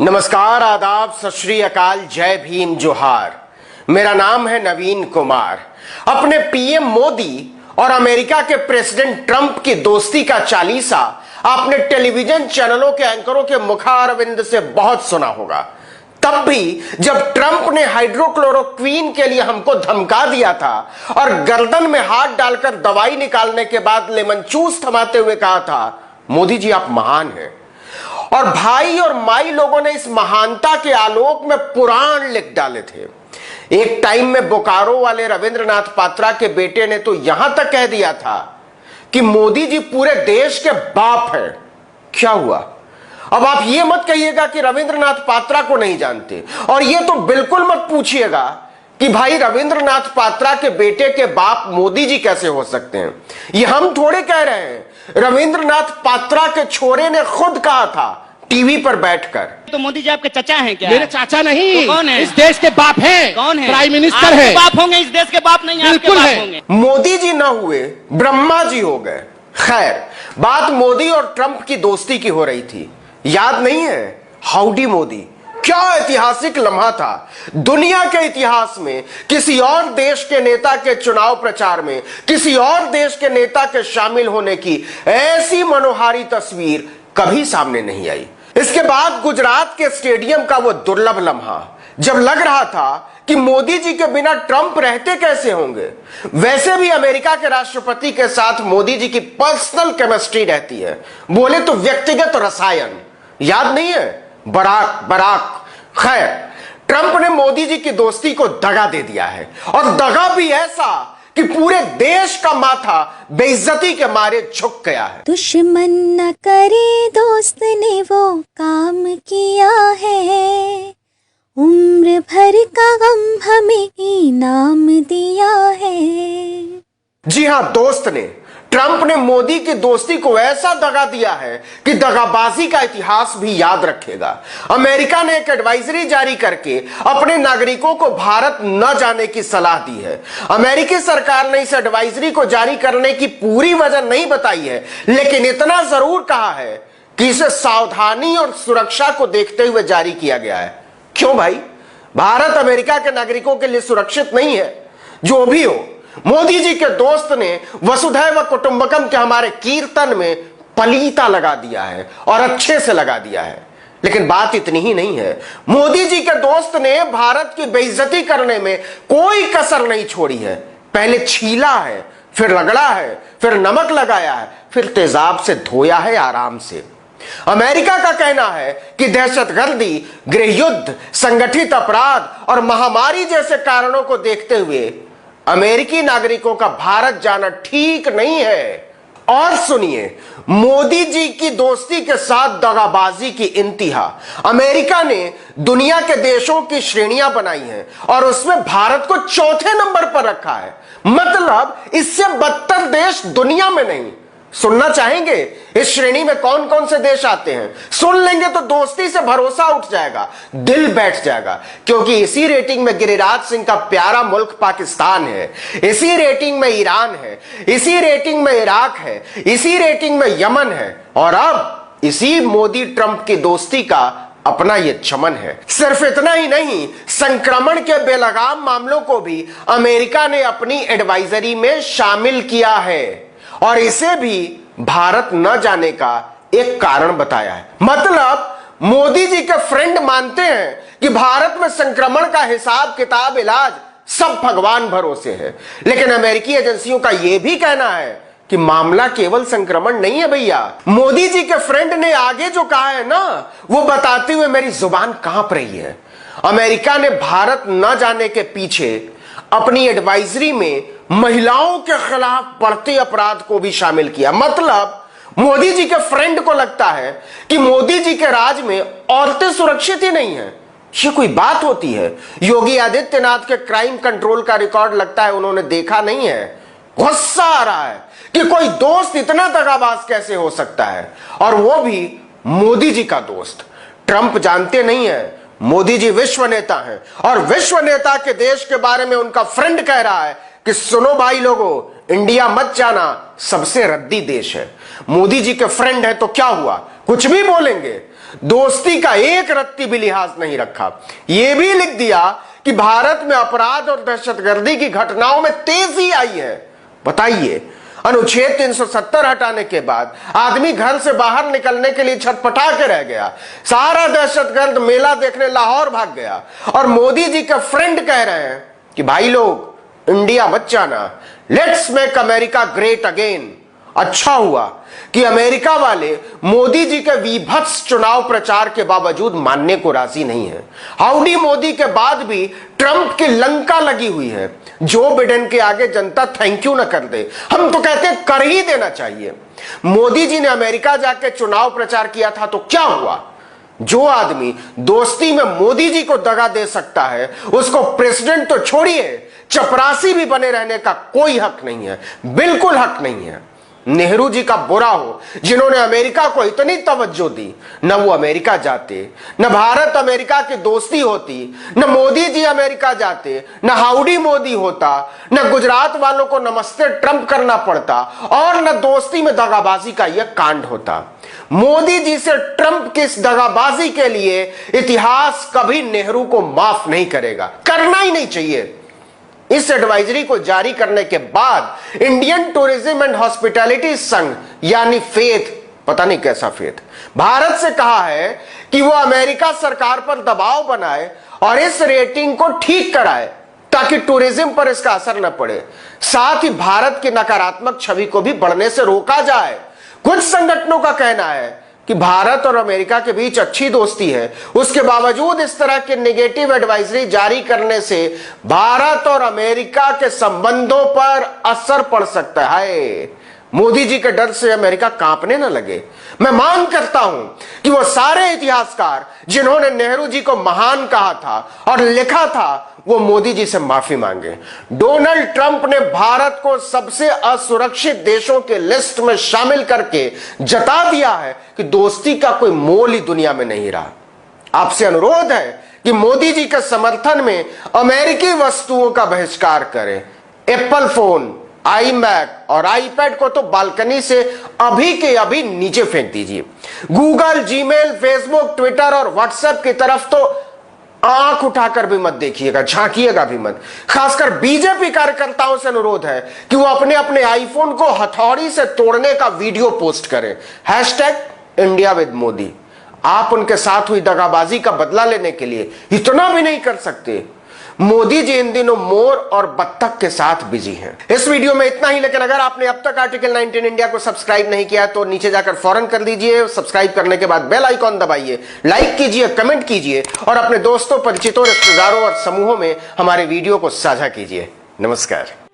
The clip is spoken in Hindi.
नमस्कार, आदाब, सत श्री अकाल, जय भीम, जोहार। मेरा नाम है नवीन कुमार। अपने पीएम मोदी और अमेरिका के प्रेसिडेंट ट्रंप की दोस्ती का चालीसा आपने टेलीविजन चैनलों के एंकरों के मुखारविंद से बहुत सुना होगा। तब भी जब ट्रंप ने हाइड्रोक्लोरोक्वीन के लिए हमको धमका दिया था और गर्दन में हाथ डालकर दवाई निकालने के बाद लेमन जूस थमाते हुए कहा था, मोदी जी आप महान हैं। और भाई और माई लोगों ने इस महानता के आलोक में पुराण लिख डाले थे। एक टाइम में बोकारो वाले रविंद्रनाथ पात्रा के बेटे ने तो यहां तक कह दिया था कि मोदी जी पूरे देश के बाप हैं। क्या हुआ? अब आप ये मत कहिएगा कि रविंद्रनाथ पात्रा को नहीं जानते, और ये तो बिल्कुल मत पूछिएगा कि भाई रविंद्रनाथ पात्रा के बेटे के बाप मोदी जी कैसे हो सकते हैं। ये हम थोड़े कह रहे हैं, रविंद्रनाथ पात्रा के छोरे ने खुद कहा था टीवी पर बैठकर। तो मोदी जी आपके चाचा हैं क्या? मेरे चाचा नहीं, तो कौन है? इस देश के बाप हैं। कौन है? प्राइम मिनिस्टर है। है। बाप होंगे, इस देश के बाप नहीं, आपके बिल्कुल बाप है। होंगे। मोदी जी ना हुए, ब्रह्मा जी हो गए। खैर, बात मोदी और ट्रंप की दोस्ती की हो रही थी, याद नहीं है? हाउडी मोदी, क्या ऐतिहासिक लम्हा था। दुनिया के इतिहास में किसी और देश के नेता के चुनाव प्रचार में किसी और देश के नेता के शामिल होने की ऐसी मनोहारी तस्वीर कभी सामने नहीं आई। इसके बाद गुजरात के स्टेडियम का वो दुर्लभ लम्हा, जब लग रहा था कि मोदी जी के बिना ट्रंप रहते कैसे होंगे। वैसे भी अमेरिका के राष्ट्रपति के साथ मोदी जी की पर्सनल केमिस्ट्री रहती है, बोले तो व्यक्तिगत रसायन। याद नहीं है? बराक। खैर, ट्रंप ने मोदी जी की दोस्ती को दगा दे दिया है, और दगा भी ऐसा कि पूरे देश का माथा बेइज्जती के मारे झुक गया है। दुश्मन न करे दोस्त ने वो काम किया है, उम्र भर का गम हमें इनाम दिया है। जी हां, दोस्त ने, ट्रंप ने मोदी की दोस्ती को ऐसा दगा दिया है कि दगाबाजी का इतिहास भी याद रखेगा। अमेरिका ने एक एडवाइजरी जारी करके अपने नागरिकों को भारत न जाने की सलाह दी है। अमेरिकी सरकार ने इस एडवाइजरी को जारी करने की पूरी वजह नहीं बताई है, लेकिन इतना जरूर कहा है कि इसे सावधानी और सुरक्षा को देखते हुए जारी किया गया है। क्यों भाई? भारत अमेरिका के नागरिकों के लिए सुरक्षित नहीं है? जो भी हो, मोदी जी के दोस्त ने वसुधैव कुटुंबकम के हमारे कीर्तन में पलीता लगा दिया है, और अच्छे से लगा दिया है। लेकिन बात इतनी ही नहीं है, मोदी जी के दोस्त ने भारत की बेइज्जती करने में कोई कसर नहीं छोड़ी है। पहले छीला है, फिर रगड़ा है, फिर नमक लगाया है, फिर तेजाब से धोया है आराम से। अमेरिका का कहना है कि दहशतगर्दी, गृह युद्ध, संगठित अपराध और महामारी जैसे कारणों को देखते हुए अमेरिकी नागरिकों का भारत जाना ठीक नहीं है। और सुनिए, मोदी जी की दोस्ती के साथ दगाबाजी की इंतहा। अमेरिका ने दुनिया के देशों की श्रेणियां बनाई हैं और उसमें भारत को चौथे नंबर पर रखा है। मतलब इससे बदतर देश दुनिया में नहीं। सुनना चाहेंगे इस श्रेणी में कौन कौन से देश आते हैं? सुन लेंगे तो दोस्ती से भरोसा उठ जाएगा, दिल बैठ जाएगा। क्योंकि इसी रेटिंग में गिरिराज सिंह का प्यारा मुल्क पाकिस्तान है, इसी रेटिंग में ईरान है, इसी रेटिंग में इराक है, इसी रेटिंग में यमन है, और अब इसी मोदी ट्रंप की दोस्ती का अपना ये चमन है। सिर्फ इतना ही नहीं, संक्रमण के बेलगाम मामलों को भी अमेरिका ने अपनी एडवाइजरी में शामिल किया है, और इसे भी भारत न जाने का एक कारण बताया है। मतलब मोदी जी के फ्रेंड मानते हैं कि भारत में संक्रमण का हिसाब किताब, इलाज सब भगवान भरोसे है। लेकिन अमेरिकी एजेंसियों का यह भी कहना है कि मामला केवल संक्रमण नहीं है भैया। मोदी जी के फ्रेंड ने आगे जो कहा है ना, वो बताते हुए मेरी जुबान कांप रही है। अमेरिका ने भारत न जाने के पीछे अपनी एडवाइजरी में महिलाओं के खिलाफ बढ़ते अपराध को भी शामिल किया। मतलब मोदी जी के फ्रेंड को लगता है कि मोदी जी के राज में औरतें सुरक्षित ही नहीं है। ये कोई बात होती है? योगी आदित्यनाथ के क्राइम कंट्रोल का रिकॉर्ड लगता है उन्होंने देखा नहीं है। गुस्सा आ रहा है कि कोई दोस्त इतना दगाबाज कैसे हो सकता है, और वो भी मोदी जी का दोस्त। ट्रंप जानते नहीं है मोदी जी विश्व नेता हैं, और विश्व नेता के देश के बारे में उनका फ्रेंड कह रहा है कि सुनो भाई लोगों, इंडिया मत जाना, सबसे रद्दी देश है। मोदी जी के फ्रेंड है तो क्या हुआ, कुछ भी बोलेंगे। दोस्ती का एक रत्ती भी लिहाज नहीं रखा। यह भी लिख दिया कि भारत में अपराध और दहशतगर्दी की घटनाओं में तेजी आई है। बताइए, अनुच्छेद 370 हटाने के बाद आदमी घर से बाहर निकलने के लिए छटपटा के रह गया। सारा दहशतगर्द मेला देखने लाहौर भाग गया और मोदी जी के फ्रेंड कह रहे हैं कि भाई लोग इंडिया मत जाना, let's make America great again. अच्छा हुआ कि अमेरिका वाले मोदी जी के विभत्स चुनाव प्रचार के बावजूद मानने को राजी नहीं है। हाउडी मोदी के बाद भी ट्रंप की लंका लगी हुई है। जो बिडेन के आगे जनता थैंक यू न कर दे, हम तो कहते हैं कर ही देना चाहिए। मोदी जी ने अमेरिका जाके चुनाव प्रचार किया था तो क्या हुआ? जो आदमी दोस्ती में मोदी जी को दगा दे सकता है, उसको प्रेसिडेंट तो छोड़िए, चपरासी भी बने रहने का कोई हक नहीं है, बिल्कुल हक नहीं है। नेहरू जी का बुरा हो, जिन्होंने अमेरिका को इतनी तवज्जो दी, न वो अमेरिका जाते, न भारत अमेरिका की दोस्ती होती, न मोदी जी अमेरिका जाते, न हाउडी मोदी होता, न गुजरात वालों को नमस्ते ट्रंप करना पड़ता, और न दोस्ती में दगाबाजी का यह कांड होता। मोदी जी से ट्रंप की इस दगाबाजी के लिए इतिहास कभी नेहरू को माफ नहीं करेगा, करना ही नहीं चाहिए। इस एडवाइजरी को जारी करने के बाद इंडियन टूरिज्म एंड हॉस्पिटैलिटी संघ यानी फेथ, पता नहीं कैसा फेथ, भारत से कहा है कि वो अमेरिका सरकार पर दबाव बनाए और इस रेटिंग को ठीक कराए ताकि टूरिज्म पर इसका असर न पड़े। साथ ही भारत की नकारात्मक छवि को भी बढ़ने से रोका जाए। कुछ संगठनों का कहना है कि भारत और अमेरिका के बीच अच्छी दोस्ती है, उसके बावजूद इस तरह के नेगेटिव एडवाइजरी जारी करने से भारत और अमेरिका के संबंधों पर असर पड़ सकता है। मोदी जी के डर से अमेरिका कांपने न लगे। मैं मांग करता हूं कि वो सारे इतिहासकार जिन्होंने नेहरू जी को महान कहा था और लिखा था, वो मोदी जी से माफी मांगे। डोनाल्ड ट्रंप ने भारत को सबसे असुरक्षित देशों के लिस्ट में शामिल करके जता दिया है कि दोस्ती का कोई मोल ही दुनिया में नहीं रहा। आपसे अनुरोध है कि मोदी जी के समर्थन में अमेरिकी वस्तुओं का बहिष्कार करें। एप्पल फोन, आईमैक और आईपैड को तो बालकनी से अभी के अभी नीचे फेंक दीजिए। गूगल, जीमेल, फेसबुक, ट्विटर और व्हाट्सएप की तरफ तो आंख उठाकर भी मत देखिएगा, झांकिएगा भी मत। खासकर बीजेपी कार्यकर्ताओं से अनुरोध है कि वो अपने अपने आईफोन को हथौड़ी से तोड़ने का वीडियो पोस्ट करें। #IndiaWithModi। आप उनके साथ हुई दगाबाजी का बदला लेने के लिए इतना भी नहीं कर सकते। मोदी जी इन दिनों मोर और बत्तख के साथ बिजी हैं। इस वीडियो में इतना ही, लेकिन अगर आपने अब तक आर्टिकल 19 इंडिया को सब्सक्राइब नहीं किया तो नीचे जाकर फौरन कर दीजिए। सब्सक्राइब करने के बाद बेल आइकॉन दबाइए, लाइक कीजिए, कमेंट कीजिए और अपने दोस्तों, परिचितों, रिश्तेदारों और समूहों में हमारे वीडियो को साझा कीजिए। नमस्कार।